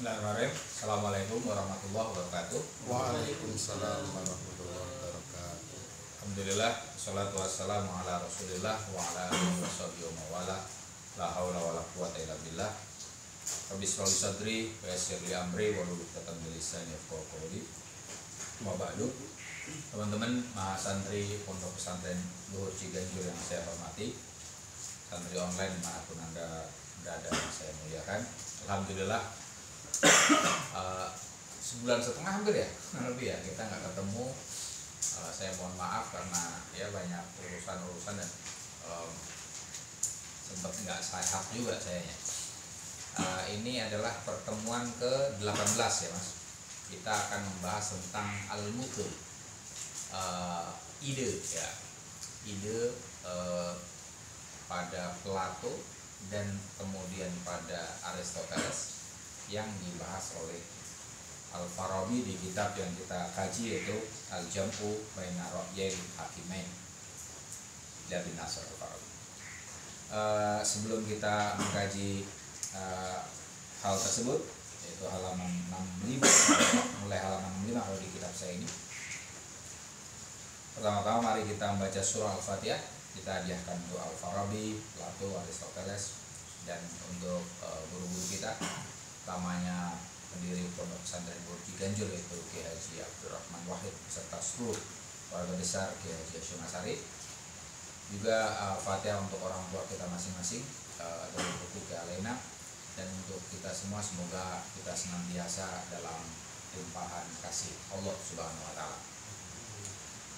Bismillahirrahmanirrahim. Assalamualaikum warahmatullahi wabarakatuh. Waalaikumsalam warahmatullahi wabarakatuh. Alhamdulillah, salatu wassalamu ala rasulillah wa ala alihi washabihi wa mawala. La haula wala quwata illa billah. Rabbi shrah li sadri wa yassir li amri wa hlul 'uqdatam min lisani yafqahu qawli. Wa ba'du. Teman-teman mahasantri Pondok Pesantren Luhur Ciganjur yang saya hormati, santri online dimanapun Anda berada yang saya muliakan. Alhamdulillah, sebulan setengah hampir ya, lebih ya kita nggak ketemu. Saya mohon maaf karena ya banyak urusan dan sempat nggak sehat juga sayanya. Ini adalah pertemuan ke-18 ya Mas. Kita akan membahas tentang al-mutul, ide ya, ide pada Plato dan kemudian pada Aristoteles yang dibahas oleh Al-Farabi di kitab yang kita kaji, yaitu Al-Jam'u Baina Ra'yail Hakimain dari Nasr Al-Farabi. Sebelum kita mengkaji hal tersebut, yaitu halaman 65, mulai halaman 65 kalau di kitab saya ini, pertama-tama mari kita membaca surah Al-Fatihah. Kita hadiahkan untuk Al-Farabi, Plato, Aristoteles, dan untuk guru-guru kita, utamanya pendiri Pondok Pesantren Luhur Ciganjur yaitu Kiai Haji Abdurrahman Wahid beserta seluruh keluarga besar Kiai Haji Hasyim Asy'ari. Juga Fatihah untuk orang tua kita masing-masing, dari buku Kiai Alena, dan untuk kita semua semoga kita senantiasa dalam limpahan kasih Allah Subhanahu wa taala.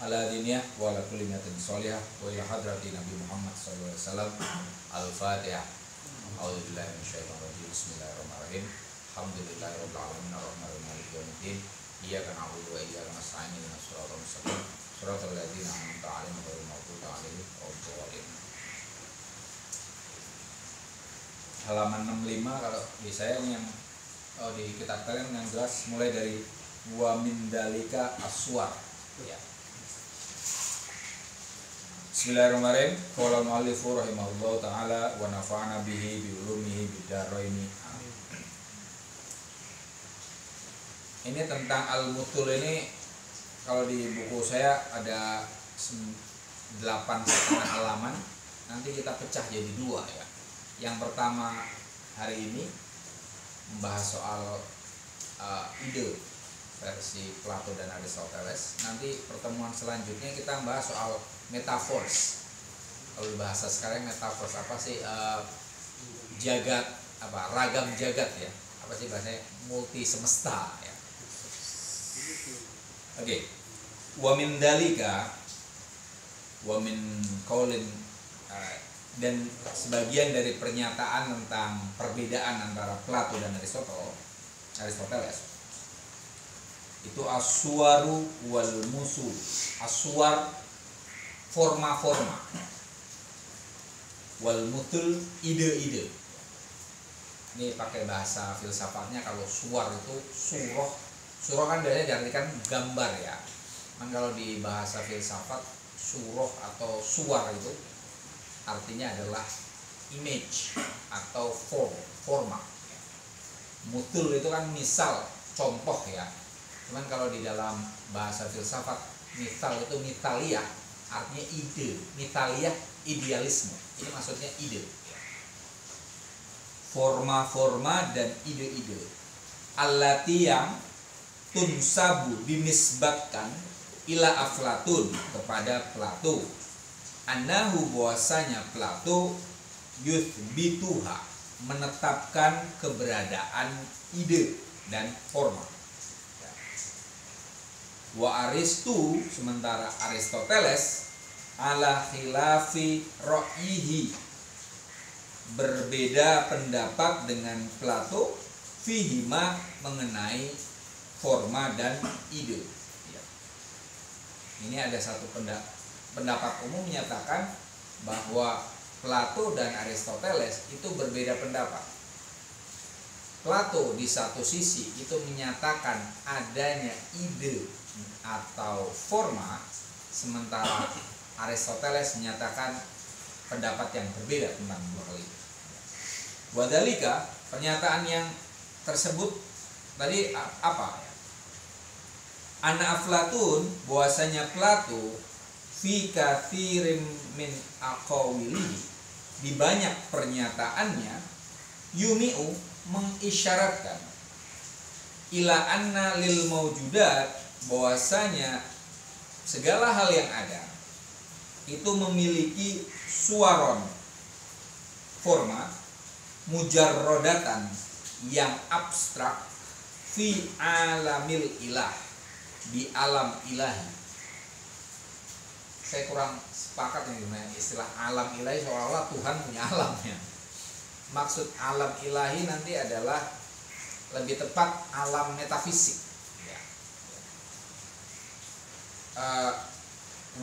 Ala diniyah wa ala kulli niyatin sholihah wa ila hadrati Nabi Muhammad sallallahu alaihi wasallam. Al-Fatihah. A'udzubillahi minasyaitonir rajim. Bismillahirrahmanirrahim. Alhamdulillahirabbil alamin arrahmanirrahim maliki yaumiddin. Iyyaka na'budu wa iyyaka nasta'in ihdinas siratal mustaqim. Shiratal ladzina an'amta 'alaihim ghairil maghdubi 'alaihim waladdallin. Halaman 65 kalau di saya ini yang di kitab kalian yang jelas mulai dari wa min dalika aswar ya. Bismillahirrahmanirrahim. Qala al-mu'allifu rahimahullahu ta'ala wa nafa'ana bihi bi ulumihi bid-daraini. Ini tentang al-mutul ini, kalau di buku saya ada 8,5 halaman. Nanti kita pecah jadi 2 ya. Yang pertama hari ini membahas soal ide versi Plato dan Aristoteles. Nanti pertemuan selanjutnya kita membahas soal metaphors. Kalau bahasa sekarang metaphors apa sih? Jagat apa? Ragam jagat ya. Apa sih bahasanya? Multi semesta ya. Oke. Wa min dalika wa min qaulin, dan sebagian dari pernyataan tentang perbedaan antara Plato dan Aristoteles itu aswaru wal musul. Aswar forma-forma, wal mutul ide-ide. Ini pakai bahasa filsafatnya. Kalau suar itu surah kan biasanya diartikan gambar ya. Kan kalau di bahasa filsafat surah atau suar itu artinya adalah image atau forma. Mutul itu kan misal, contoh ya. Cuman kalau di dalam bahasa filsafat, misal itu mitaliyah, artinya ide. Mitaliyah idealisme. Ini maksudnya ide. Forma-forma dan ide-ide. Allati yang tunsabu dinisbatkan ila Aflatun, kepada Plato. Annahu, bahwasanya Plato yuthbituha, menetapkan keberadaan ide dan forma. Wa Aristu, sementara Aristoteles ala khilafi ra'yihi, berbeda pendapat dengan Plato fihima, mengenai forma dan ide ya. Ini ada satu pendapat umum menyatakan bahwa Plato dan Aristoteles itu berbeda pendapat. Plato di satu sisi itu menyatakan adanya ide atau forma, sementara Aristoteles menyatakan pendapat yang berbeda tentang dua hal itu. Wadalika, pernyataan yang tersebut tadi apa? Anna Aflatun, bahwasanya Plato fi katsirin min aqawili, di banyak pernyataannya, yumi'u, mengisyaratkan ila anna lil maujudat, bahwasanya segala hal yang ada itu memiliki suaron, forma, mujarrodatan, yang abstrak, fi alamil ilah, di alam ilahi. Saya kurang sepakat nih dengan istilah alam ilahi, seolah-olah Tuhan punya alamnya. Maksud alam ilahi nanti adalah lebih tepat alam metafisik.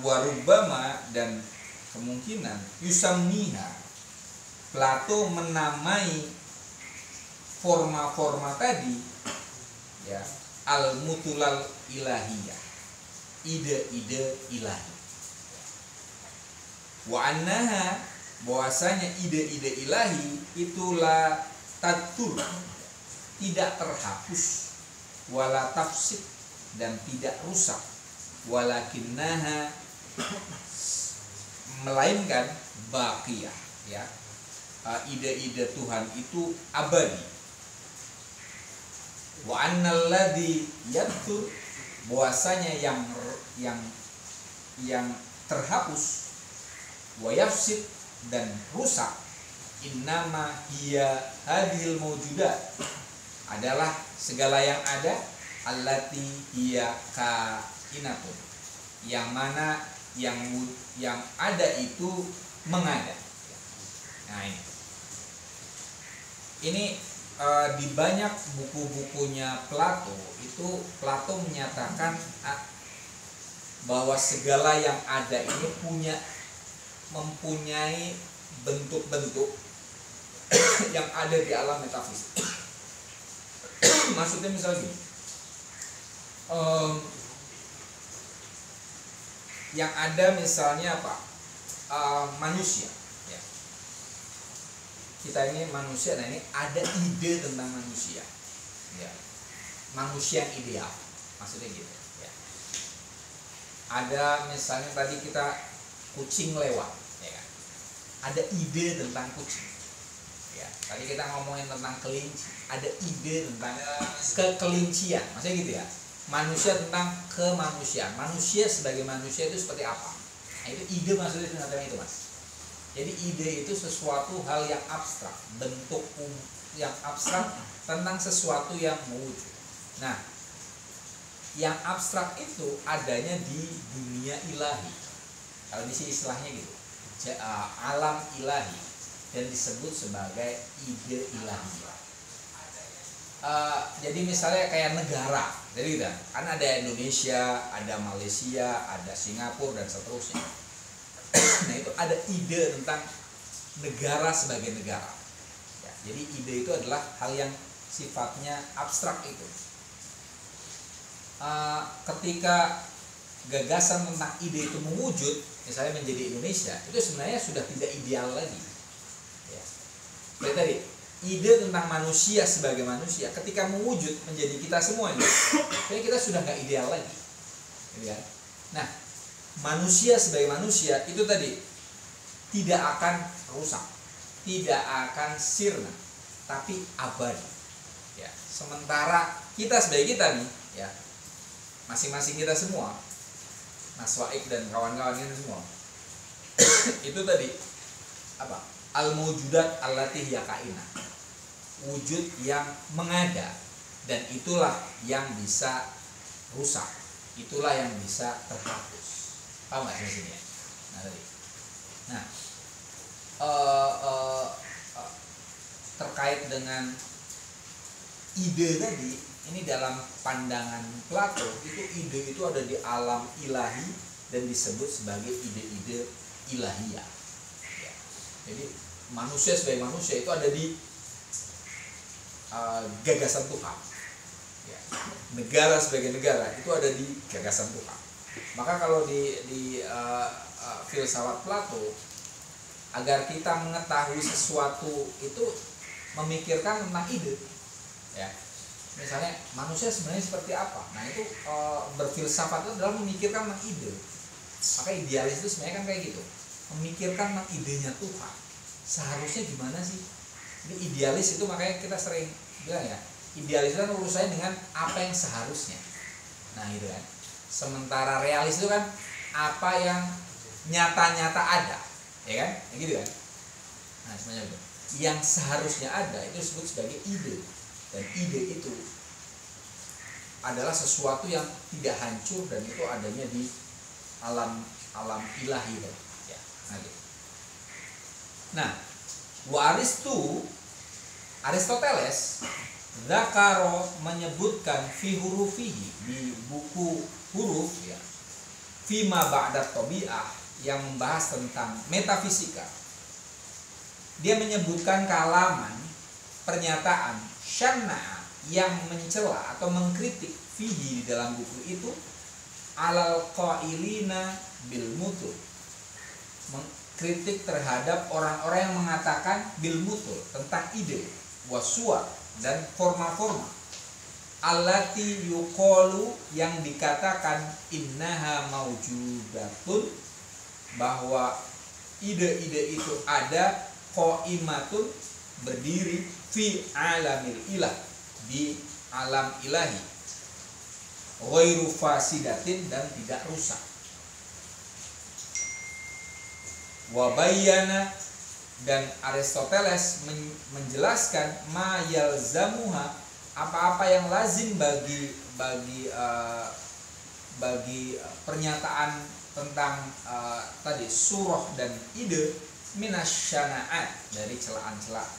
Warubama, dan kemungkinan yusamniha, Plato menamai forma-forma tadi ya al-mutulal ilahiyah, ide-ide ilahi. Wa annaha, bahwasanya ide-ide ilahi itulah tatul, tidak terhapus, wala tafsid, dan tidak rusak, walakinnaha, melainkan baqiyah, ya, ide-ide Tuhan itu abadi. Wa annal ladzi yabtur, bahwasanya yang terhapus, wa yafsid, dan rusak, innama hiya hadhil mawjudat, adalah segala yang ada, allati hiya kainatun, yang mana yang ada itu mengada. Nah ini di banyak buku-bukunya Plato itu, Plato menyatakan bahwa segala yang ada ini mempunyai bentuk-bentuk yang ada di alam metafisik. Maksudnya misalnya gini, yang ada misalnya apa, manusia, ya. Kita ini manusia, nah ini ada ide tentang manusia, ya. Manusia yang ideal, maksudnya gitu, ya. Ada misalnya tadi kita kucing lewat, ya kan? Ada ide tentang kucing, ya. Tadi kita ngomongin tentang kelinci, ada ide tentang kekelincian, maksudnya gitu ya. Manusia tentang kemanusiaan, manusia sebagai manusia itu seperti apa? Nah, itu ide, maksudnya itu mas. Jadi ide itu sesuatu hal yang abstrak, bentuk yang abstrak tentang sesuatu yang mewujud. Nah, yang abstrak itu adanya di dunia ilahi. Kalau di sini istilahnya gitu, alam ilahi, dan disebut sebagai ide ilahi. Jadi misalnya kayak negara, jadi gitu kan, ada Indonesia, ada Malaysia, ada Singapura, dan seterusnya. Nah itu ada ide tentang negara sebagai negara, ya, jadi ide itu adalah hal yang sifatnya abstrak itu. Ketika gagasan tentang ide itu mewujud, misalnya menjadi Indonesia, itu sebenarnya sudah tidak ideal lagi, ya. Seperti tadi, ide tentang manusia sebagai manusia ketika mewujud menjadi kita semuanya, jadi kita sudah nggak ideal lagi, ya. Nah, manusia sebagai manusia itu tadi tidak akan rusak, tidak akan sirna, tapi abadi, ya. Sementara kita sebagai kita nih, ya, masing-masing kita semua, Mas Waik dan kawan-kawan ini semua, itu tadi apa? Al-mawjudat allati hiya kainah, wujud yang mengada, dan itulah yang bisa rusak, itulah yang bisa terhapus. Paham nggak di sini ya? Nah tadi, terkait dengan ide tadi, ini dalam pandangan Plato itu ide itu ada di alam ilahi dan disebut sebagai ide-ide ilahiyah. Ya. Jadi manusia sebagai manusia itu ada di gagasan Tuhan, ya. Negara sebagai negara itu ada di gagasan Tuhan. Maka kalau di filsafat Plato, agar kita mengetahui sesuatu itu memikirkan tentang ide, ya. Misalnya manusia sebenarnya seperti apa? Nah itu berfilsafat itu adalah memikirkan tentang ide. Maka idealis itu sebenarnya kan kayak gitu, memikirkan tentang idenya Tuhan. Seharusnya gimana sih? Ini idealis itu makanya kita sering bilang ya, idealis itu kan urusannya dengan apa yang seharusnya. Nah itu kan. Sementara realis itu kan apa yang nyata-nyata ada, ya kan? Ya gitu kan? Nah sebenarnya itu. Yang seharusnya ada itu disebut sebagai ide. Dan ide itu adalah sesuatu yang tidak hancur dan itu adanya di alam ilahi ya. Nah, Aristoteles Zakaro menyebutkan fi hurufihi di buku huruf ya, fima ba'da tabi'ah yang membahas tentang metafisika. Dia menyebutkan kalaman pernyataan syana'a yang mencela atau mengkritik fihi di dalam buku itu alal qailina bil mutul, mengkritik terhadap orang-orang yang mengatakan bil mutul tentang ide wasua dan forma-forma allati yuqalu yang dikatakan innaha maujudatun, bahwa ide-ide itu ada, qaimatun berdiri, fi alamil ilah di alam ilahi, ghairu fasidatin dan tidak rusak. Wabayana, dan Aristoteles menjelaskan ma yalzamuha, apa-apa yang lazim bagi pernyataan tentang tadi surah dan ide minasyana'at, dari celaan-celaan.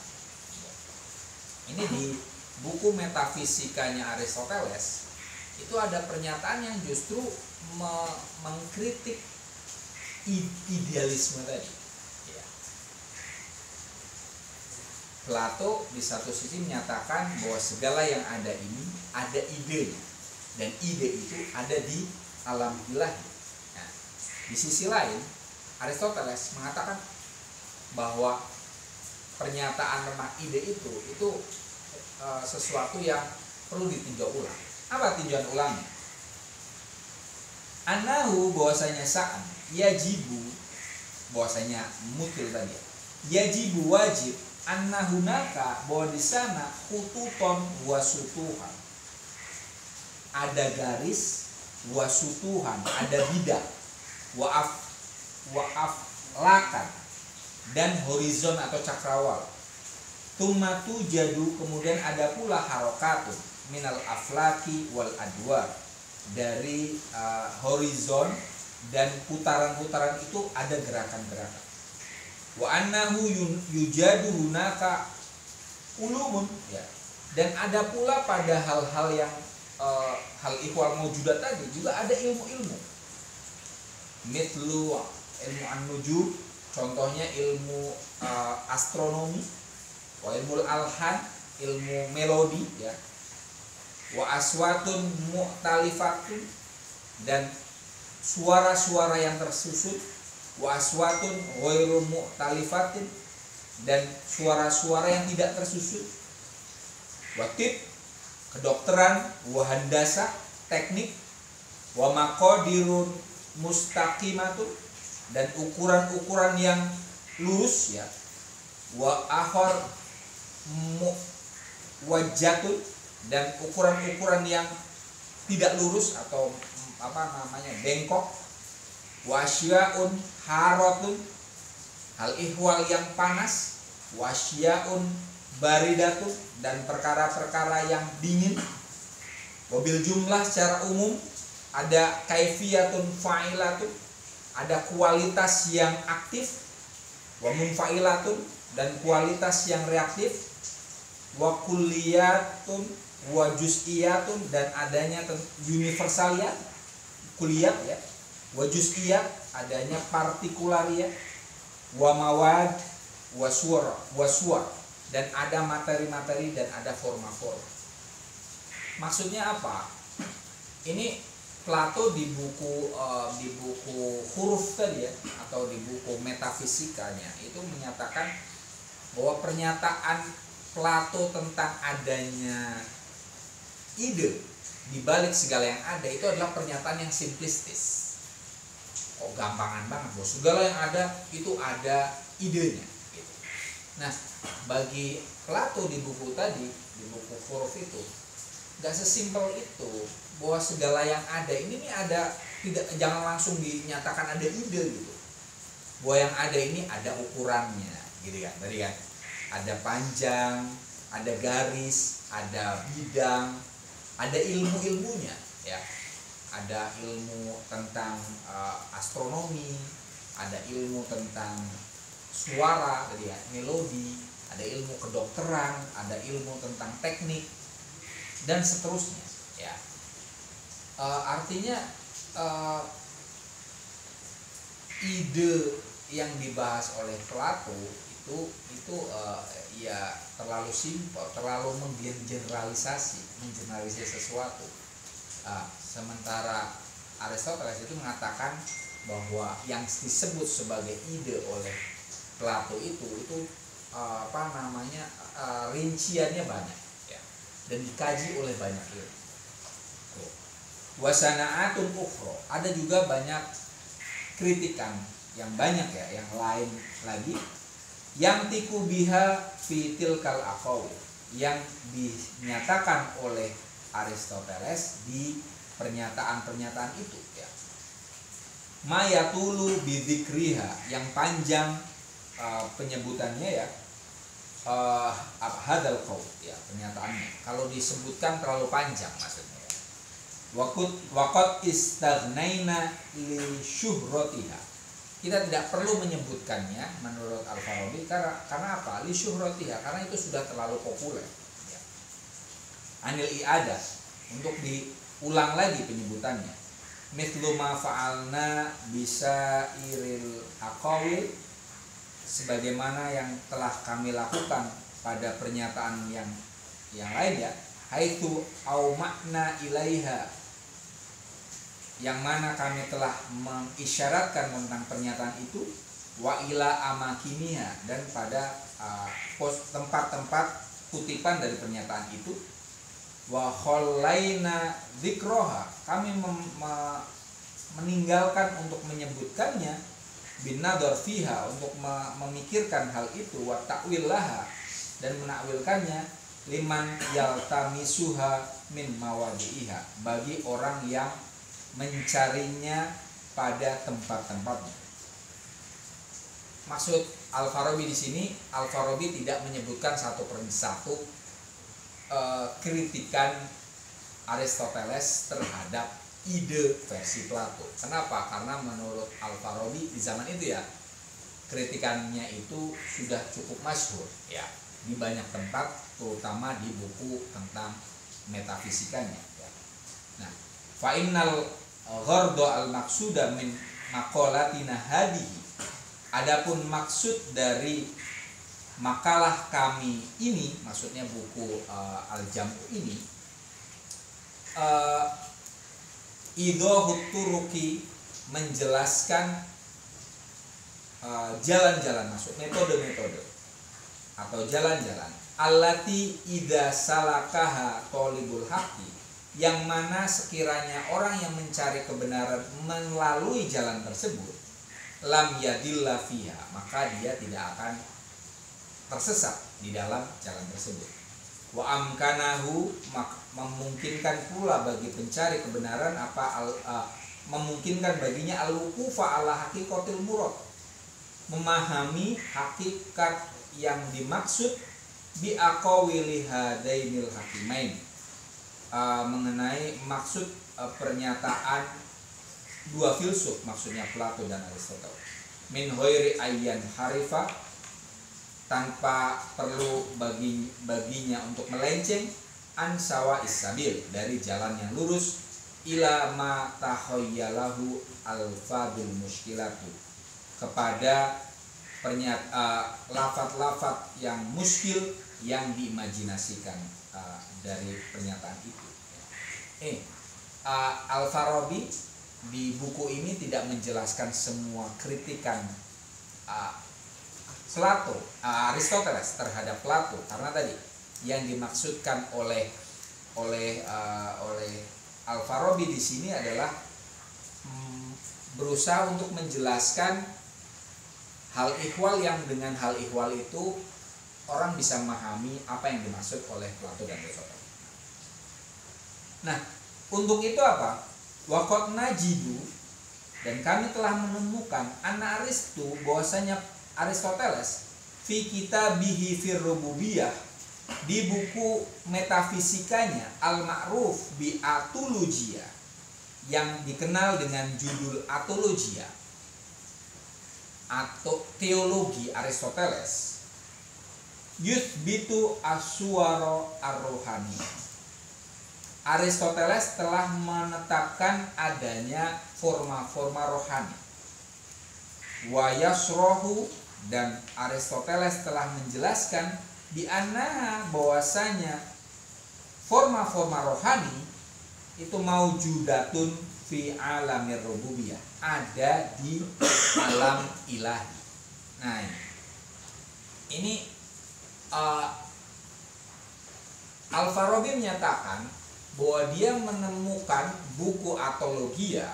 Ini di buku metafisikanya Aristoteles itu ada pernyataan yang justru mengkritik idealisme tadi. Ya. Plato di satu sisi menyatakan bahwa segala yang ada ini ada ide, dan ide itu ada di alam ilahi. Nah, di sisi lain Aristoteles mengatakan bahwa pernyataan tentang ide itu sesuatu yang perlu ditinjau ulang. Apa tinjauan ulangnya? Anahu, bahwasanya sa'an, yajibu, bahwasanya mutil tadi ya, yajibu wajib, annahunaka, bahwa di sana khututon wasutuhan, ada garis, wasutuhan, ada bidak, wa'aflakan, dan horizon atau cakrawala. Tumatu jadu, kemudian ada pula harokatun minal aflaki wal adwar, dari horizon dan putaran-putaran itu ada gerakan-gerakan. Wa annahu yujadu hunaka ulumun, ya. Dan ada pula pada hal-hal yang hal ihwal mawjudat tadi juga ada ilmu-ilmu. Mithlu ilmu an-nujum, contohnya ilmu astronomi, wa ilmu alhan, ilmu melodi ya, wa aswatun mu'talifatun, dan suara-suara yang tersusun, wa aswatun ghairu mu'talifatin, dan suara-suara yang tidak tersusun, wa tib, kedokteran, wa handasa, teknik, wa maqadirun mustaqimatun, dan ukuran-ukuran yang lurus ya, wa akhar wajatun, dan ukuran-ukuran yang tidak lurus atau bengkok, wasyaun harotun, hal ihwal yang panas, wasyaun baridatun, dan perkara-perkara yang dingin. Wabil jumlah secara umum ada kaifiyatun fa'ilatun, ada kualitas yang aktif, wa munfa'ilatun, dan kualitas yang reaktif, wa kulliyatun wa juz'iyatun, dan adanya universaliyat, kulliyat ya, wa juz'iyat, adanya partikulariyat, wa mawad wa suwar, dan ada materi-materi dan ada forma-forma. Maksudnya apa? Ini Plato di buku huruf tadi ya, atau di buku metafisikanya itu menyatakan bahwa pernyataan Plato tentang adanya ide di balik segala yang ada itu adalah pernyataan yang simplistis. Kok gampangan banget bos, segala yang ada itu ada idenya gitu. Nah, bagi Plato di buku tadi, di buku Huruf itu gak sesimpel itu, bahwa segala yang ada ini nih ada, tidak, jangan langsung dinyatakan ada ide gitu. Bahwa yang ada ini ada ukurannya gitu kan, tadi kan ada panjang, ada garis, ada bidang, ada ilmu-ilmunya ya. Ada ilmu tentang astronomi, ada ilmu tentang suara tadi ya, melodi, ada ilmu kedokteran, ada ilmu tentang teknik dan seterusnya ya. Artinya ide yang dibahas oleh Plato itu ya terlalu simpel, terlalu menggeneralisasi sesuatu. Sementara Aristoteles itu mengatakan bahwa yang disebut sebagai ide oleh Plato itu rinciannya banyak ya, dan dikaji oleh banyak ilmu. Wasanaatun ukhra, ada juga banyak kritikan yang banyak ya, yang lain lagi, yang tiku biha fi tilkal aqawi, yang dinyatakan oleh Aristoteles di pernyataan-pernyataan itu ya. Mayatulu bidzikriha, yang panjang penyebutannya ya, hadal qaul ya, pernyataannya kalau disebutkan terlalu panjang maksudnya ya. Waqad istaghnaina li syuhratiha, kita tidak perlu menyebutkannya menurut Al-Farabi karena apa? Li syuhratiha, karena itu sudah terlalu populer ya. Anil i'adah, untuk diulang lagi penyebutannya. Mithlu ma fa'alna bisa iril aqawil, sebagaimana yang telah kami lakukan pada pernyataan yang lain ya. Haitsu au makna ilaiha, yang mana kami telah mengisyaratkan tentang pernyataan itu, wa ila amakiniha, dan pada tempat-tempat kutipan dari pernyataan itu, wa khallaina dzikroha, kami meninggalkan untuk menyebutkannya, bin nadhar fiha, untuk memikirkan hal itu, wa ta'willaha, dan menakwilkannya, liman yaltamisuha min mawadi'iha, bagi orang yang mencarinya pada tempat-tempatnya. Maksud Al-Farabi di sini, Al-Farabi tidak menyebutkan satu persatu kritikan Aristoteles terhadap ide versi Plato. Kenapa? Karena menurut Al-Farabi di zaman itu ya, kritikannya itu sudah cukup masyhur ya, di banyak tempat, terutama di buku tentang metafisikanya ya. Nah, fa innal gharda al maqsuda min maqalatina hadihi, adapun maksud dari makalah kami ini, maksudnya buku Al-Jam'u ini, idhahut turuki, menjelaskan jalan-jalan, maksud metode-metode atau jalan-jalan, allati idza salakaha talibul haqqi, yang mana sekiranya orang yang mencari kebenaran melalui jalan tersebut, lam yadilla fiha, maka dia tidak akan tersesat di dalam jalan tersebut. Wa amkanahu, memungkinkan pula bagi pencari kebenaran memungkinkan baginya al-wuqufa ala haqiqatil murad, memahami hakikat yang dimaksud bi aqawili hadainil hakimain, mengenai maksud pernyataan dua filsuf, maksudnya Plato dan Aristoteles, min ghairi ayyan harifa, tanpa perlu baginya untuk melenceng, an sawa isabil, dari jalan yang lurus, ila ma tahayyalahu al-fadul muskilatu, kepada lafat-lafat yang muskil yang diimajinasikan dari pernyataan itu. Al-Farabi di buku ini tidak menjelaskan semua kritikan Aristoteles terhadap Plato, karena tadi yang dimaksudkan oleh Al-Farabi di sini adalah berusaha untuk menjelaskan hal ihwal yang dengan hal ihwal itu orang bisa memahami apa yang dimaksud oleh Plato dan Aristoteles. Nah, untuk itu apa? Waqad najidu, dan kami telah menemukan anna Aristu, bahwasanya Aristoteles fi kitabihi fir rububiyah, di buku metafisikanya al-ma'ruf bi atologia, yang dikenal dengan judul atologia atau teologi Aristoteles, yuthbitu aswaro ar-rohani. Aristoteles telah menetapkan adanya forma-forma rohani. Wa yasrohu, dan Aristoteles telah menjelaskan di annaha, bahwasanya forma-forma rohani itu maujudatun fi alamir rububiyah, ada di alam ilahi. Nah, ini Al-Farabi menyatakan bahwa dia menemukan buku atologia,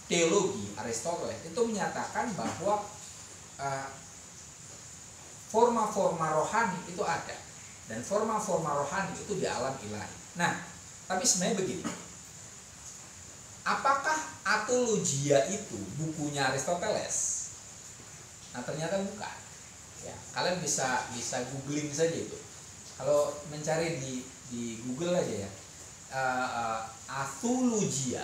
teologi Aristoteles itu menyatakan bahwa forma-forma rohani itu ada, dan forma-forma rohani itu di alam ilahi. Nah, tapi sebenarnya begini, apakah atologia itu bukunya Aristoteles? Nah, ternyata bukan. Ya, kalian bisa googling saja itu. Kalau mencari di Google aja ya, atologia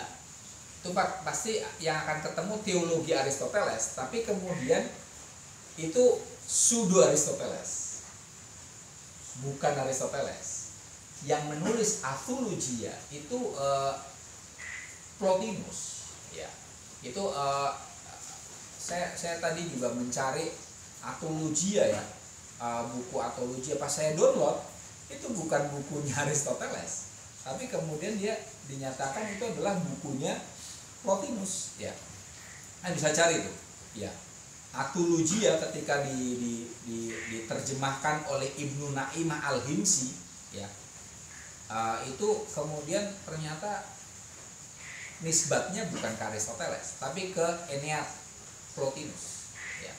itu pasti yang akan ketemu teologi Aristoteles, tapi kemudian itu pseudo Aristoteles, bukan Aristoteles. Yang menulis atologia itu Plotinus, ya. Itu saya tadi juga mencari atologia ya, buku atologia, pas saya download itu bukan bukunya Aristoteles, tapi kemudian dia dinyatakan itu adalah bukunya Plotinus, ya. Nah, bisa cari itu, ya. Atologia ketika diterjemahkan oleh Ibnu Naimah Al-Himsi, ya, itu kemudian ternyata nisbatnya bukan ke Aristoteles, tapi ke Ennead Plotinus, ya.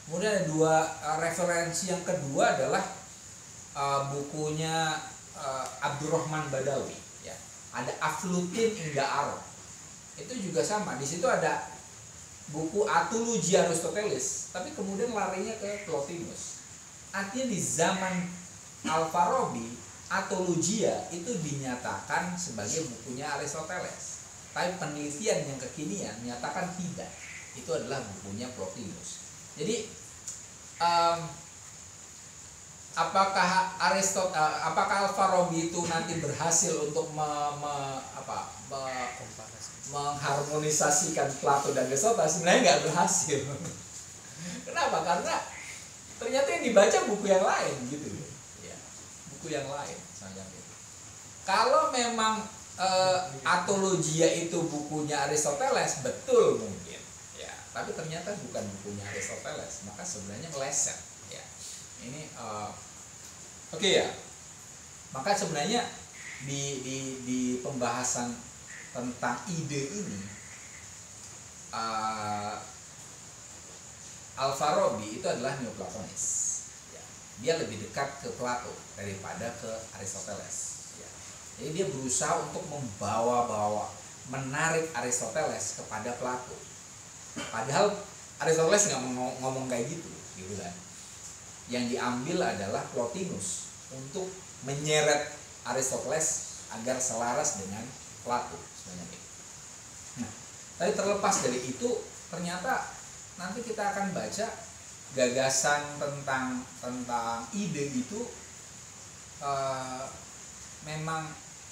Kemudian ada dua referensi. Yang kedua adalah bukunya Abdurrahman Badawi, ya. Ada Aflutin Inga Arab, itu juga sama. Di situ ada buku Atologia Aristoteles, tapi kemudian larinya ke Plotinus. Artinya di zaman Al-Farabi, atologia itu dinyatakan sebagai bukunya Aristoteles, tapi penelitian yang kekinian menyatakan tidak, itu adalah bukunya Plotinus. Jadi apakah Al-Farabi itu nanti berhasil untuk mengharmonisasikan Plato dan Aristoteles? Sebenarnya nggak berhasil. Kenapa? Karena ternyata yang dibaca buku yang lain, gitu ya, buku yang lain semacam itu. Kalau memang atologia itu bukunya Aristoteles, betul mungkin, ya, tapi ternyata bukan bukunya Aristoteles, maka sebenarnya meleset, ya. Ini oke, ya. Maka sebenarnya di pembahasan tentang ide ini, Al-Farabi itu adalah Neoplatonis, ya. Dia lebih dekat ke Plato daripada ke Aristoteles, ya. Jadi dia berusaha untuk menarik Aristoteles kepada Plato, padahal Aristoteles nggak ngomong kayak gitu kan. Yang diambil adalah Plotinus untuk menyeret Aristoteles agar selaras dengan Plato sebenarnya. Nah, tapi terlepas dari itu, ternyata nanti kita akan baca gagasan tentang ide itu memang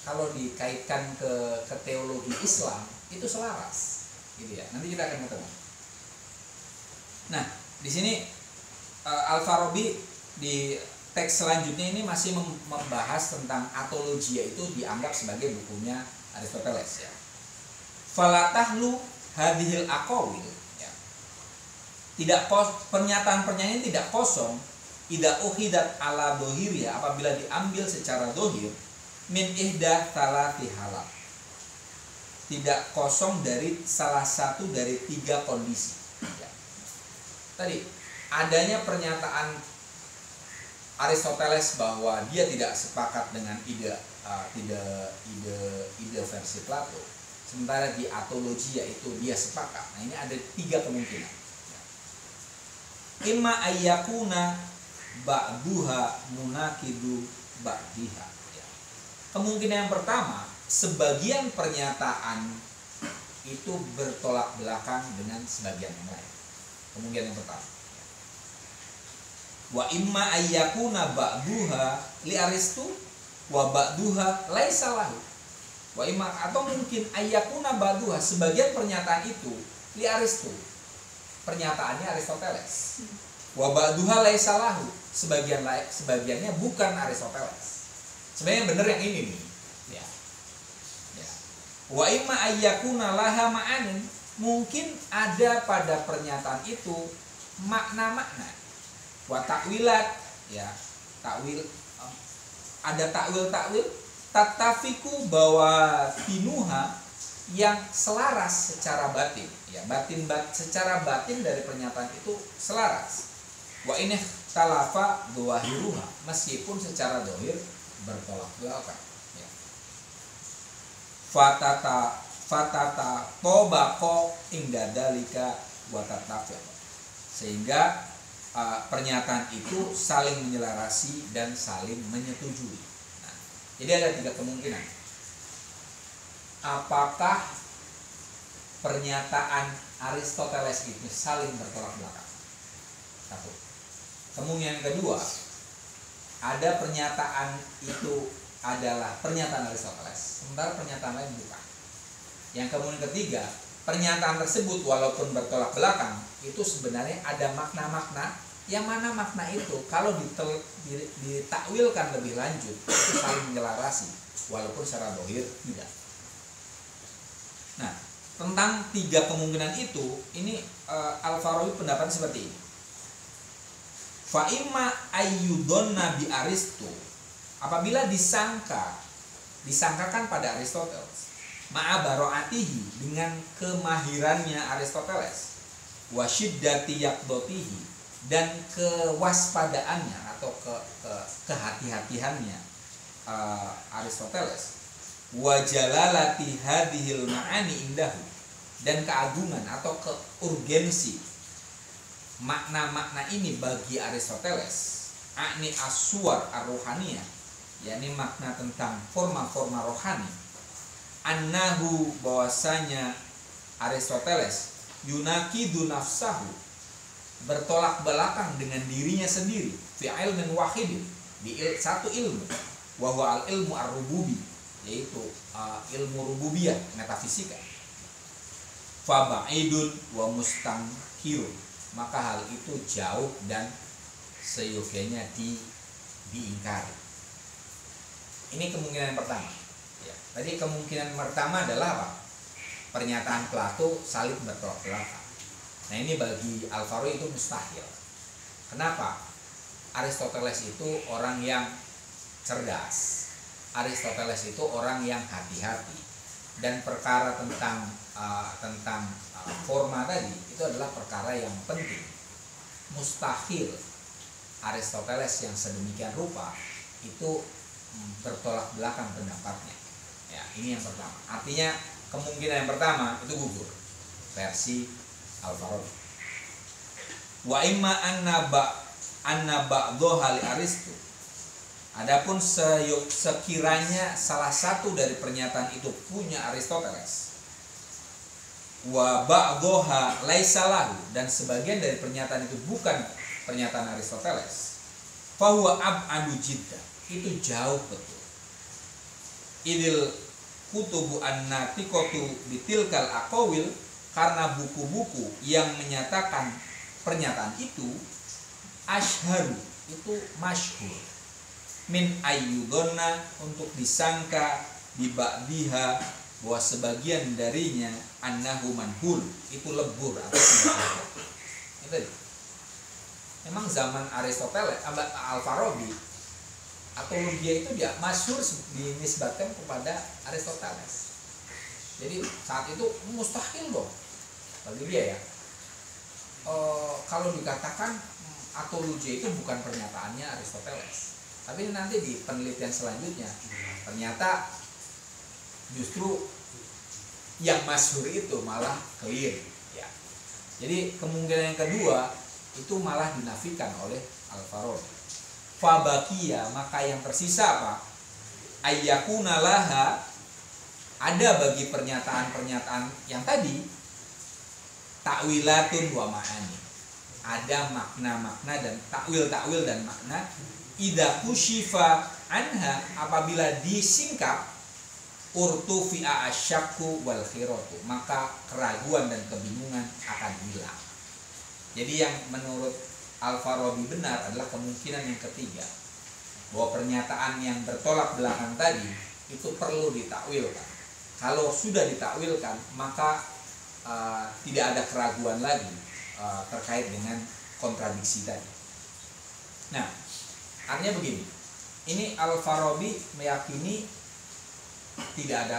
kalau dikaitkan ke teologi Islam itu selaras, gitu ya. Nanti kita akan ketemu. Nah, di sini Al-Farabi di teks selanjutnya ini masih membahas tentang atologia, itu dianggap sebagai bukunya Aristoteles, ya. Falatahlu hadhil aqawil, ya. Pernyataan-pernyataan tidak kosong, tidak uhidat ala dohirya, apabila diambil secara dohir, min ihda talati halal, tidak kosong dari salah satu dari 3 kondisi. Ya. Tadi adanya pernyataan Aristoteles bahwa dia tidak sepakat dengan ide versi Plato, sementara di atologia itu dia sepakat. Nah, ini ada 3 kemungkinan. Imma ayyakuna ba'duha munakidu ba'diha. Ya. Kemungkinan yang pertama, sebagian pernyataan itu bertolak belakang dengan sebagian yang lain. Kemungkinan yang pertama. Wa imma ayyakuna ba'duha li Aristu wa ba'duha laisa lahu. Wa imma, atau mungkin ayyakuna ba'duha, sebagian pernyataan itu li Aristu, pernyataannya Aristoteles. Wa ba'duha laisa lahu, sebagiannya bukan Aristoteles. Sebenarnya yang benar yang ini nih. Ya. Ya. Wa imma ayyakuna laha ma'anin, mungkin ada pada pernyataan itu makna-makna. Wa ta'wilat, ya, takwil, ada takwil tatafiku bahwa tinuha yang selaras secara batin, ya, secara batin dari pernyataan itu selaras. Wa ini talafa dhahiruha, meskipun secara dohir bertolak belakang. Ya. Fatata tobako indadalika watatafiq, sehingga pernyataan itu saling menyelarasi dan saling menyetujui. Nah, jadi ada 3 kemungkinan. Apakah pernyataan Aristoteles itu saling bertolak belakang? 1. Kemungkinan kedua, ada pernyataan itu adalah pernyataan Aristoteles, sementara pernyataan lain bukan. Yang kemudian ketiga, pernyataan tersebut walaupun bertolak belakang, itu sebenarnya ada makna-makna, yang mana makna itu kalau ditakwilkan lebih lanjut itu saling menyelarasi, walaupun secara dohir tidak. Nah, tentang 3 kemungkinan itu, ini Al-Farabi pendapat seperti ini. Fa imma ayyudonna bi Aristo, apabila disangkakan pada Aristoteles, ma'a baro'atihi, dengan kemahirannya Aristoteles, wa syiddati yaqdotihi, dan kewaspadaannya atau kehati-hatiannya Aristoteles, wa jalalati hadhil ma'ani indahu, dan keagungan atau keurgensi makna-makna ini bagi Aristoteles, akni aswar ar-ruhaniyah, yakni makna tentang forma-forma rohani, annahu, bahwasanya Aristoteles yunakidu nafsahu, bertolak belakang dengan dirinya sendiri, fi ilmin wahidin, di satu ilmu, wa huwa al-ilmu ar-rububi, yaitu ilmu rububiyah, metafisika. Fa ba'idun wa mustankirun, maka hal itu jauh dan seyogianya diingkari. Ini kemungkinan yang pertama. Ya. Tadi kemungkinan pertama adalah apa? Pernyataan Plato saling bertolak belakang. Nah, ini bagi Al-Farabi itu mustahil. Kenapa? Aristoteles itu orang yang cerdas. Aristoteles itu orang yang hati-hati. Dan perkara tentang forma tadi itu adalah perkara yang penting. Mustahil Aristoteles yang sedemikian rupa itu bertolak belakang pendapatnya. Ya, ini yang pertama. Artinya kemungkinan yang pertama itu gugur versi Al-Farabi. Wa imma anna ba'dha li Aristo. Adapun sekiranya salah satu dari pernyataan itu punya Aristoteles, wa ba'dha laisa lahu, dan sebagian dari pernyataan itu bukan pernyataan Aristoteles, fa huwa ab'adu jiddan, itu jauh betul. Idil kutubu an-natiqatu bitilkal aqawil, karena buku-buku yang menyatakan pernyataan itu ashharu, itu masyhur, min ayyudonna, untuk disangka, biba'diha, bahwa sebagian darinya annahu manhul, itu lebur atau tidak. Itu memang zaman Aristoteles, Al-Farabi, atologia itu dia masyhur dinisbatkan kepada Aristoteles. Jadi saat itu mustahil loh bagi dia ya. Kalau dikatakan atologia itu bukan pernyataannya Aristoteles, tapi nanti di penelitian selanjutnya ternyata justru yang masyhur itu malah clear ya. Jadi kemungkinan yang kedua itu malah dinafikan oleh Al-Farabi. Fabakia, maka yang tersisa apa? Ayyakuna laha, ada bagi pernyataan-pernyataan yang tadi takwilatun wa ma'ani, ada makna-makna dan takwil-takwil dan makna. Idza kushifa anha, apabila disingkap, urtufi'a asyakku wal khiratu, maka keraguan dan kebingungan akan hilang. Jadi yang menurut Al-Farabi benar adalah kemungkinan yang ketiga, bahwa pernyataan yang bertolak belakang tadi itu perlu ditakwilkan. Kalau sudah ditakwilkan, maka tidak ada keraguan lagi terkait dengan kontradiksi tadi. Nah, artinya begini, ini Al-Farabi meyakini tidak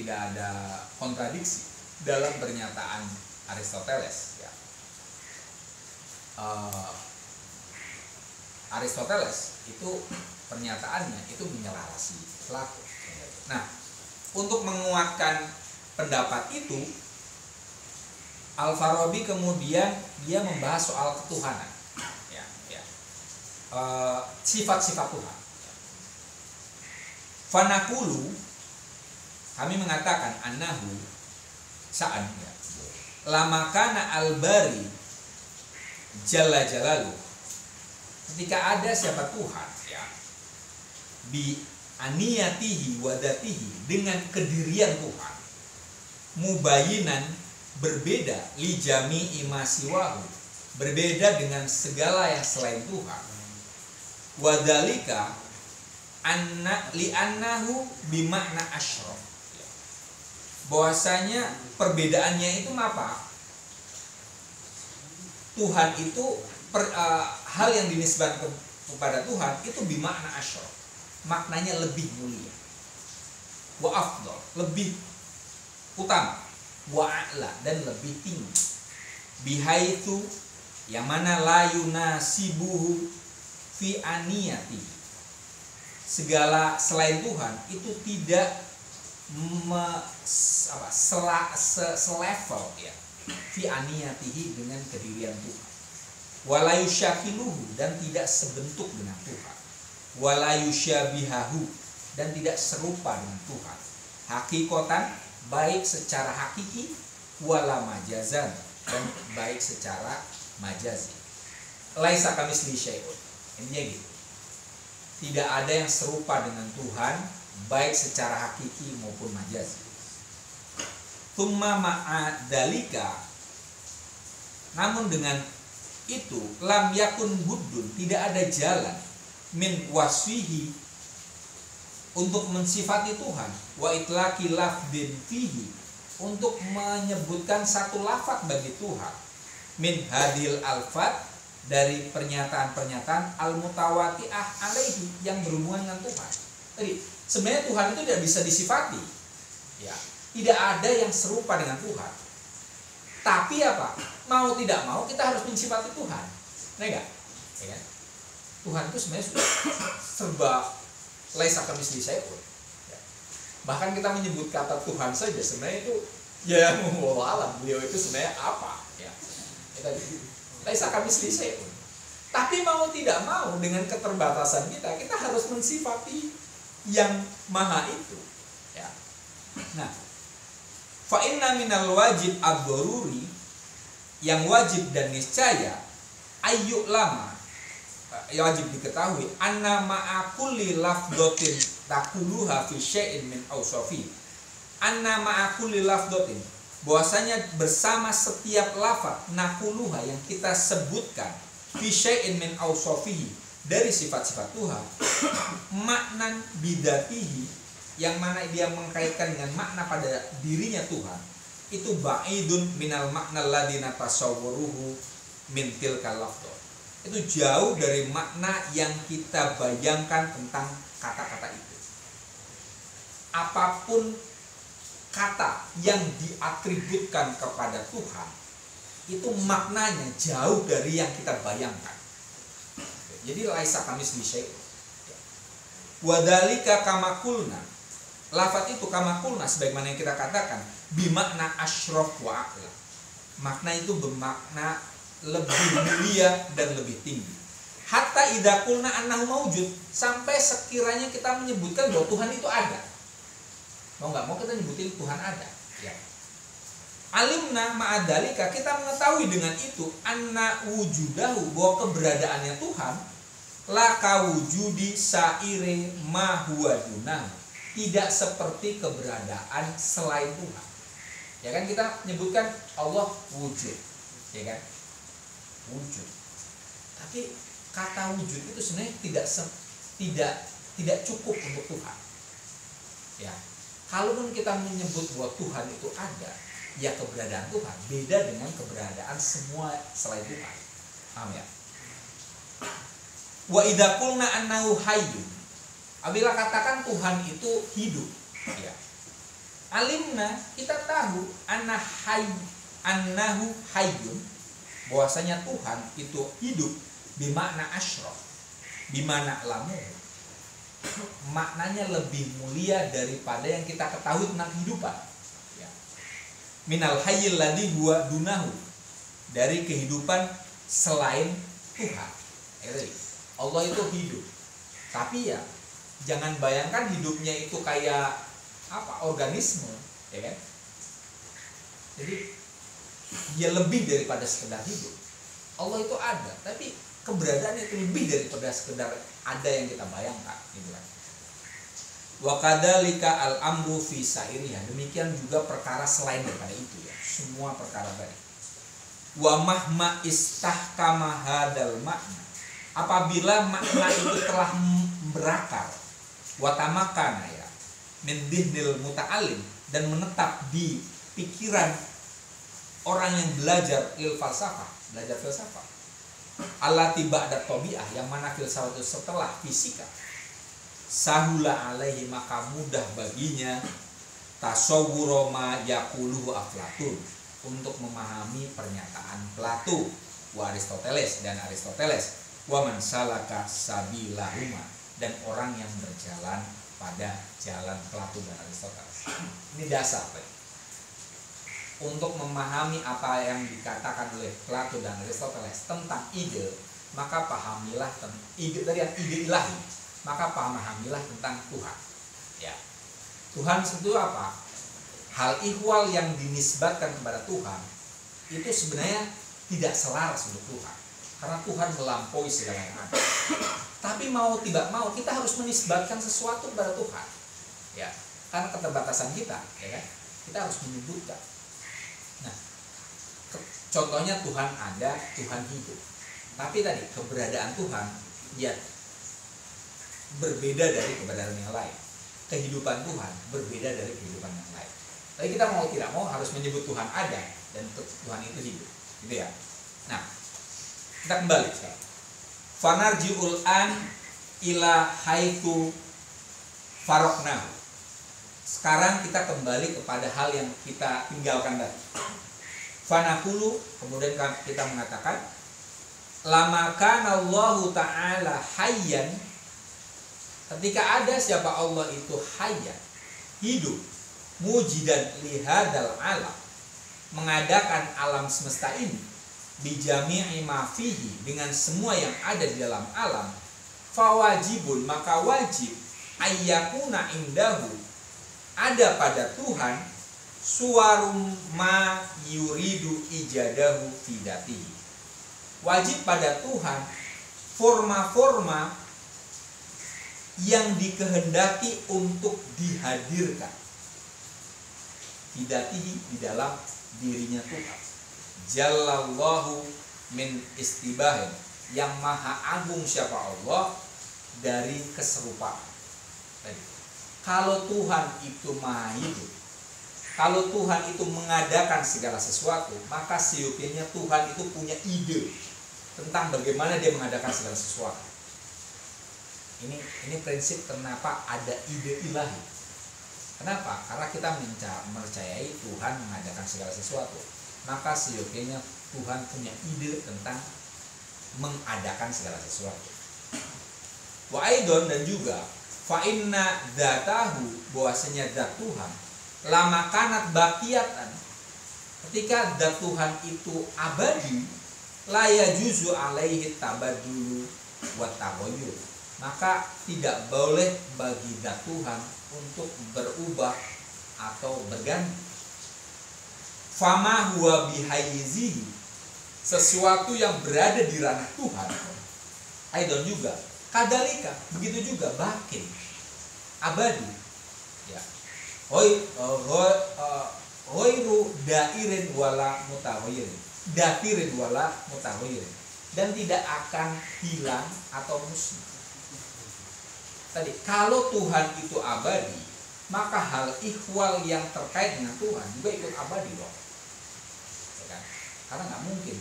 ada kontradiksi dalam pernyataan Aristoteles ya. Aristoteles itu pernyataannya itu menyelarasi pelaku. Nah, untuk menguatkan pendapat itu, Al-Farabi kemudian dia membahas soal ketuhanan ya. Sifat-sifat Tuhan. Fanakulu, kami mengatakan annahu sa'an ya. Lamakana al-bari jalla jalalu, ketika ada siapa Tuhan ya, bi aniyatihi wadatihi, dengan kedirian Tuhan, mubayinan, berbeda, li jami'i ma siwahu, berbeda dengan segala yang selain Tuhan, wadalika li annahu bimakna asyraf, bahwasanya perbedaannya itu apa? Tuhan itu hal yang dinisbatkan kepada Tuhan itu bimakna asyraf, maknanya lebih mulia, wa afdal, lebih utama, wa a'la, dan lebih tinggi, bihaitu, yang mana la yunasibuhu fi aniyati, segala selain Tuhan itu tidak selevel ya, fi aniyatihi, dengan kedirian Tuhan, wala yusyakiluhu, dan tidak sebentuk dengan Tuhan, wala yusyabihahu, dan tidak serupa dengan Tuhan, hakikotan, baik secara hakiki, wala majazan, dan baik secara majazi. Laisa kamitslihi syai'un, intinya gitu, tidak ada yang serupa dengan Tuhan baik secara hakiki maupun majazi. Tsumma ma'a dalika, namun dengan itu, lam yakun buddun, tidak ada jalan, min wasfihi, untuk mensifati Tuhan, wa itlaqi lafdin fihi, untuk menyebutkan satu lafaz bagi Tuhan, min hadil alfat, dari pernyataan-pernyataan al-mutawati'ah alaihi, yang berhubungan dengan Tuhan. Jadi sebenarnya Tuhan itu tidak bisa disifati ya, tidak ada yang serupa dengan Tuhan, tapi apa, mau tidak mau kita harus mensifati Tuhan, enggak ya kan? Tuhan itu sebenarnya sudah serba laisa kamitslihi syai'un ya. Bahkan kita menyebut kata Tuhan saja sebenarnya itu ya wallahu alam, beliau itu sebenarnya apa ya, kita laisa kamitslihi syai'un. Tapi mau tidak mau, dengan keterbatasan kita harus mensifati yang maha itu ya. Nah, fa inna minal wajib ad-daruri, yang wajib dan niscaya, ayyuk lama, ya wajib diketahui, anna ma'a kulli lafdhatin taquluha fi syai'in min awsafi, anna ma'a kulli lafdhatin, bahwasanya bersama setiap lafaz nakuluha, yang kita sebutkan, fi syai'in min awsafihi, dari sifat-sifat Tuhan, maknan bidatihi, yang mana dia mengkaitkan dengan makna pada dirinya Tuhan, itu ba'idun minal makna ladina tasawwuruhu min tilkal lafdh, itu jauh dari makna yang kita bayangkan tentang kata-kata itu. Apapun kata yang diatributkan kepada Tuhan itu maknanya jauh dari yang kita bayangkan. Jadi laisa kamitslihi syai'. Wadzalika kama qulna. Lafaz itu kama qulna sebagaimana yang kita katakan bimakna asyraf wa a'la. Makna itu bermakna lebih mulia dan lebih tinggi. Hatta idza qulna annahu maujud, sampai sekiranya kita menyebutkan bahwa Tuhan itu ada. Mau nggak mau kita nyebutin Tuhan ada. Ya. Alimna ma'adalika, kita mengetahui dengan itu anna wujudahu, bahwa keberadaannya Tuhan la kawujudi sa'ire ma huwa dunah, tidak seperti keberadaan selain Tuhan. Ya kan kita menyebutkan Allah wujud, ya kan? Wujud. Tapi kata wujud itu sebenarnya tidak cukup untuk Tuhan. Ya. Kalaupun kita menyebut bahwa Tuhan itu ada, ya keberadaan Tuhan beda dengan keberadaan semua selain Tuhan. Paham ya? Wa idza qulna annahu hayyun, apabila katakan Tuhan itu hidup, ya. Alimna, kita tahu annahu hayyun, bahwasanya Tuhan itu hidup bimakna asyraf, bimakna lamu, maknanya lebih mulia daripada yang kita ketahui tentang kehidupan. Ya. Minal hayyil ladzi huwa dunahu, dari kehidupan selain Tuhan. Allah itu hidup, tapi ya jangan bayangkan hidupnya itu kayak apa, organisme, ya kan? Jadi dia lebih daripada sekedar hidup. Allah itu ada, tapi keberadaannya itu lebih daripada sekedar ada yang kita bayangkan, gitu kan? Wa kadzalika al-amru fi sa'iriha, demikian juga perkara selain daripada itu, ya, semua perkara tadi. Wa mahma istahkama hadal makna, apabila makna itu telah berakar, watamakana, ya, min dihnil muta'alim, dan menetap di pikiran orang yang belajar falsafah, belajar filsafat, allati ba'da tabi'ah, yang mana filsafat itu setelah fisika, sahula alaihi, maka mudah baginya tasawwuru ma yaquluhu Aflatun, untuk memahami pernyataan Plato wa Aristoteles dan Aristoteles, wa man salaka sabilahuma, dan orang yang berjalan pada jalan Plato dan Aristoteles. Ini dasar, Pak. Untuk memahami apa yang dikatakan oleh Plato dan Aristoteles tentang ide, maka pahamilah tentang ide dari ide ilahi, maka pahamilah tentang Tuhan. Ya. Tuhan itu apa? Hal ihwal yang dinisbatkan kepada Tuhan itu sebenarnya tidak selaras untuk Tuhan, karena Tuhan melampaui segala yang ada. Tapi mau tidak mau kita harus menisbatkan sesuatu kepada Tuhan, ya, karena keterbatasan kita, ya kan? Kita harus menyebutkan. Nah, contohnya Tuhan ada, Tuhan hidup. Tapi tadi keberadaan Tuhan ya berbeda dari keberadaan yang lain. Kehidupan Tuhan berbeda dari kehidupan yang lain. Tapi kita mau tidak mau harus menyebut Tuhan ada dan Tuhan itu hidup, gitu ya. Nah, kita kembali sekarang. Fanarji'ul an ila haitsu faraqnahu. Sekarang kita kembali kepada hal yang kita tinggalkan tadi. Fanaqulu, kemudian kita mengatakan lama kana Allahu ta'ala hayyan, ketika ada siapa Allah itu hayyan, hidup, mujidan lihadal alam, mengadakan alam semesta ini, bijami'i ma fihi, dengan semua yang ada di dalam alam, fawajibun, maka wajib ayyakuna indahu, ada pada Tuhan, suwarum ma yuridu ijadahu fidatihi, wajib pada Tuhan forma-forma yang dikehendaki untuk dihadirkan fidatihi, di dalam dirinya Tuhan. Jallallahu min istibahin, yang maha agung siapa Allah dari keserupaan. Kalau Tuhan itu maha hidup, kalau Tuhan itu mengadakan segala sesuatu, maka seyogianya Tuhan itu punya ide tentang bagaimana dia mengadakan segala sesuatu. Ini prinsip kenapa ada ide ilahi. Kenapa? Karena kita mempercayai Tuhan mengadakan segala sesuatu. Maka seyogianya Tuhan punya ide tentang mengadakan segala sesuatu. Wa aidon, dan juga fa inna dzatahu, bahwasanya zat Tuhan lama kanat baqiyatan, ketika zat Tuhan itu abadi, la yajuzu alaihi tabaddulu wa taghayyur, maka tidak boleh bagi zat Tuhan untuk berubah atau berganti. Fama huwa bihayyizihi, sesuatu yang berada di ranah Tuhan, aidon juga kadalika, begitu juga bakin abadi, ya. Hoiru dairin wala mutawairin, dafirin wala mutawairin, dan tidak akan hilang atau musnah. Tadi kalau Tuhan itu abadi, maka hal ihwal yang terkait dengan Tuhan juga ikut abadi dong, ya kan? Karena nggak mungkin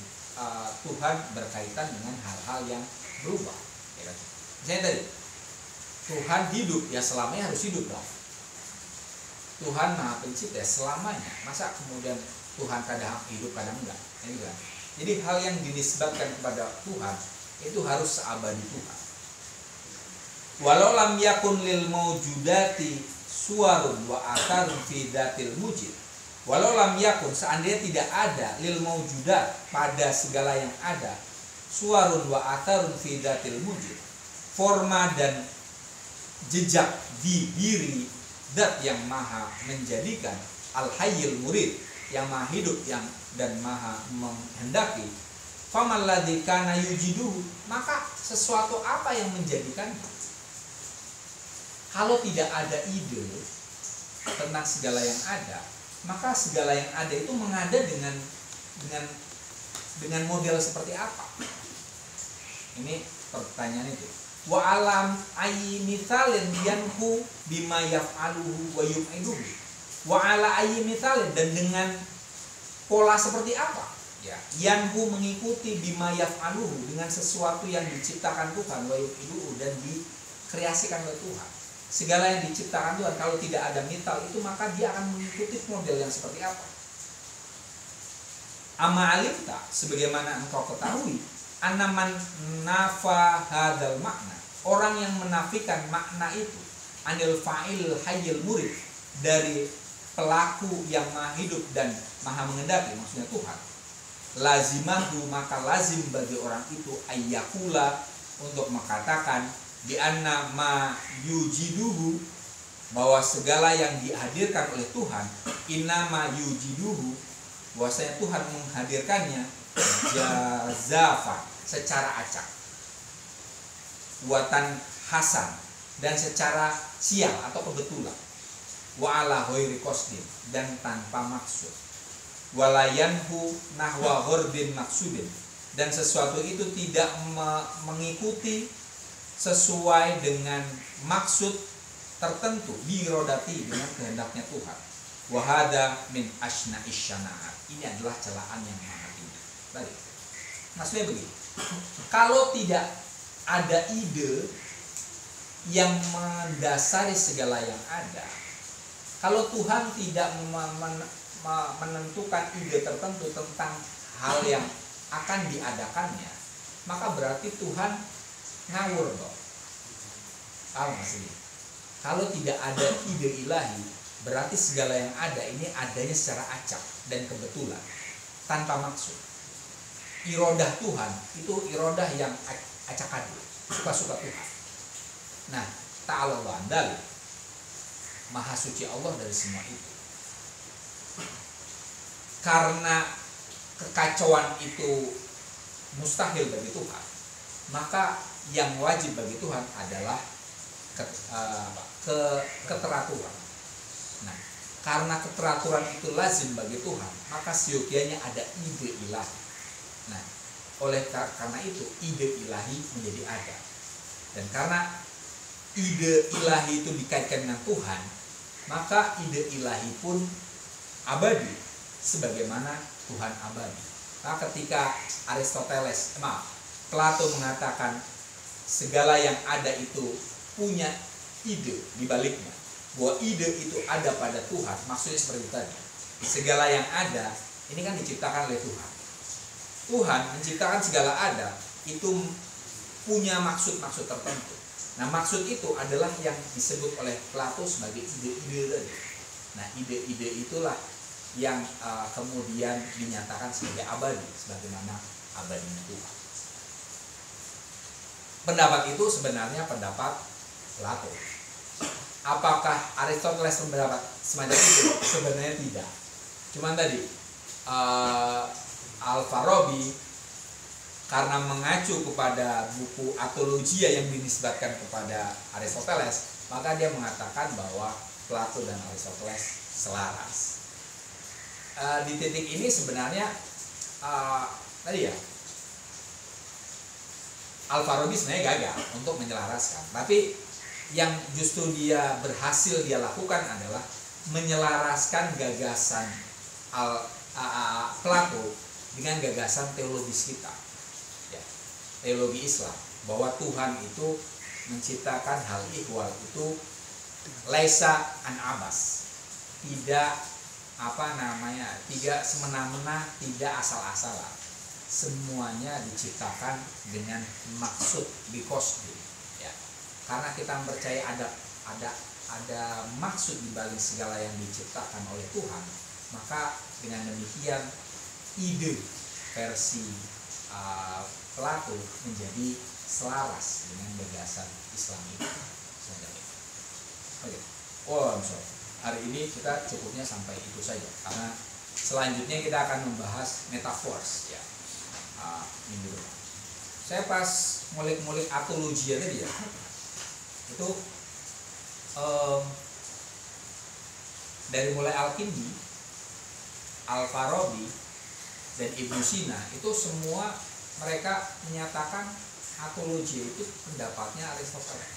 Tuhan berkaitan dengan hal-hal yang berubah, ya kan? Misalnya tadi Tuhan hidup, ya selamanya harus hidup dong. Tuhan Maha Pencipta ya selamanya, masa kemudian Tuhan kadang hidup kadang enggak, ya kan? Jadi hal yang dinisbatkan kepada Tuhan itu harus seabadi Tuhan. Walau lam yakun lil maujudati suwarun wa atharun fi datil mujid. Walau lam yakun, seandainya tidak ada lil maujudat, pada segala yang ada, suwarun wa atharun fi datil mujid, forma dan jejak di diri zat yang maha menjadikan, al hayyul murid, yang maha hidup yang dan maha menghendaki. Famal ladzi kana yujiduhu, maka sesuatu apa yang menjadikannya? Kalau tidak ada ide tentang segala yang ada, maka segala yang ada itu mengada dengan model seperti apa? Ini pertanyaan itu. Wa alam ayyi mithalin yanhu bima yaf'aluhu wa yum'iduhu. Wa ala ayyi mithalin, dan dengan pola seperti apa? Ya, yanhu mengikuti bima yaf'aluhu, dengan sesuatu yang diciptakan Tuhan, wa yum'iduhu, dan dikreasikan oleh Tuhan. Segala yang diciptakan Tuhan, kalau tidak ada mithal itu, maka dia akan mengikuti model yang seperti apa? Ama alimta, sebagaimana engkau ketahui, anaman nafa hadal makna, orang yang menafikan makna itu, anil fa'il hayyul murid, dari pelaku yang maha hidup dan maha mengendaki, maksudnya Tuhan, lazimahu, maka lazim bagi orang itu ayyakula, untuk mengatakan bi anna ma yujiduhu, bahwa segala yang dihadirkan oleh Tuhan, innama yujiduhu, bahwasanya Tuhan menghadirkannya jazafa, secara acak, buatan hasan, dan secara sial atau kebetulan, wa ala ghairi qasdin, dan tanpa maksud, walayanhu nahwa ghordin maksudin, dan sesuatu itu tidak mengikuti sesuai dengan maksud tertentu, birodati, dengan kehendaknya Tuhan. Wahada min asna isyanaat, ini adalah celaan yang sangat tinggi. Baik, maksudnya begini, kalau tidak ada ide yang mendasari segala yang ada, kalau Tuhan tidak menentukan ide tertentu tentang hal yang akan diadakannya, maka berarti Tuhan ngawur dong. Paham maksudnya? Kalau tidak ada ide ilahi, berarti segala yang ada ini adanya secara acak dan kebetulan, tanpa maksud. Irodah Tuhan itu irodah yang acak adul, suka-suka Tuhan. Nah, ta'ala Allahu an dzalik, maha suci Allah dari semua itu. Karena kekacauan itu mustahil bagi Tuhan, maka yang wajib bagi Tuhan adalah keteraturan. Nah, karena keteraturan itu lazim bagi Tuhan, maka seyogianya ada ide ilahi. Nah, karena itu ide ilahi menjadi ada. Dan karena ide ilahi itu dikaitkan dengan Tuhan, maka ide ilahi pun abadi, sebagaimana Tuhan abadi. Nah, ketika Plato mengatakan segala yang ada itu punya ide di baliknya, bahwa ide itu ada pada Tuhan, maksudnya seperti itu tadi. Segala yang ada ini kan diciptakan oleh Tuhan. Tuhan menciptakan segala ada itu punya maksud-maksud tertentu. Nah, maksud itu adalah yang disebut oleh Plato sebagai ide-ide tadi. Nah, ide-ide itulah yang kemudian dinyatakan sebagai abadi, sebagaimana abadinya Tuhan. Pendapat itu sebenarnya pendapat Plato. Apakah Aristoteles pendapat semacam itu? Sebenarnya tidak. Cuman tadi Al-Farabi karena mengacu kepada buku Atologia yang dinisbatkan kepada Aristoteles, maka dia mengatakan bahwa Plato dan Aristoteles selaras. Di titik ini sebenarnya tadi ya, Al-Farabi sebenarnya gagal untuk menyelaraskan, tapi yang justru dia berhasil dia lakukan adalah menyelaraskan gagasan Plato dengan gagasan teologis kita, ya, teologi Islam, bahwa Tuhan itu menciptakan hal ihwal itu laisa an abas, tidak tidak semena-mena, tidak asal-asalan, semuanya diciptakan dengan maksud, because, ya. Karena kita percaya ada maksud di balik segala yang diciptakan oleh Tuhan, maka dengan demikian ide versi Plato menjadi selaras dengan gagasan Islam itu. Oke. Hari ini kita cukupnya sampai itu saja, karena selanjutnya kita akan membahas metaphors, ya, minggu depan. Saya pas ngulik-ngulik atologia tadi ya, itu dari mulai Al-Kindi, Al-Farabi, dan Ibnu Sina, itu semua mereka menyatakan atologia itu pendapatnya Aristoteles.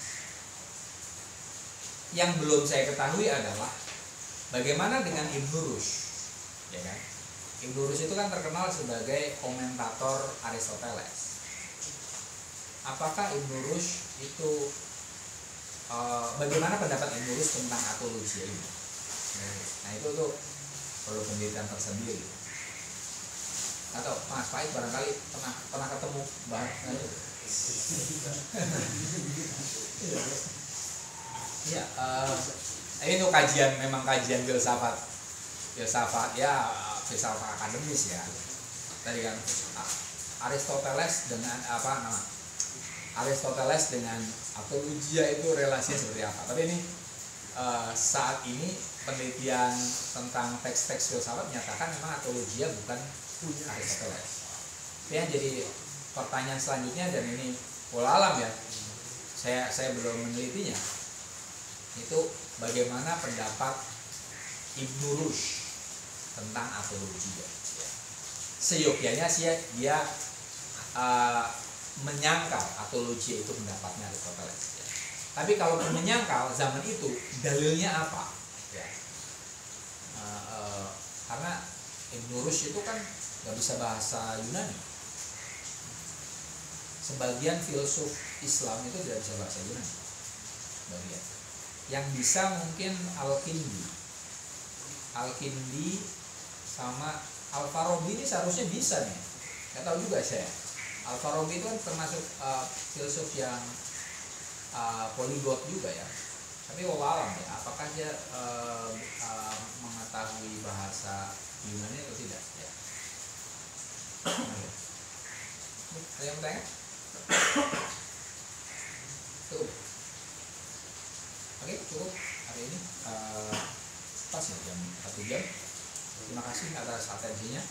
Yang belum saya ketahui adalah bagaimana dengan Ibnu Rushd, ya kan? Ibnu Rushd itu kan terkenal sebagai komentator Aristoteles. Apakah Ibnu Rushd itu bagaimana pendapat Ibnu Rushd tentang atologia ini? Nah, itu tuh perlu penelitian tersendiri. Atau Mas Faid barangkali pernah ketemu bahas ya, ini tuh memang kajian filsafat ya, filsafat akademis ya. Tadi kan Aristoteles dengan Aristoteles dengan atologia itu relasinya seperti apa? Tapi ini saat ini penelitian tentang teks-teks filsafat menyatakan memang atologia bukan Aristoteles. Itu yang jadi pertanyaan selanjutnya, dan ini walau alam ya, saya belum menelitinya. Itu bagaimana pendapat Ibnu Rushd tentang atologia. Seyogyanya sih dia menyangkal atologia itu pendapatnya Aristoteles. Ya. Tapi kalau menyangkal zaman itu dalilnya apa? Ya. Karena Ibnu Rushd itu kan nggak bisa bahasa Yunani. Sebagian filsuf Islam itu tidak bisa bahasa Yunani. Bagian. Yang bisa mungkin Al-Kindi sama Al-Farabi ini seharusnya bisa nih. Nggak tahu juga saya. Al-Farabi itu kan termasuk filsuf yang poliglot juga ya. Tapi walau ya, apakah dia mengetahui bahasa Yunani atau tidak? Ya. Ada yang bertanya? Cukup. Oke, cukup hari ini. Pas ya, jam 1 jam. Terima kasih atas atensinya.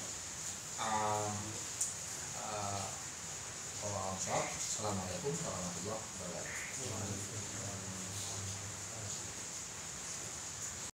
Assalamualaikum warahmatullahi wabarakatuh.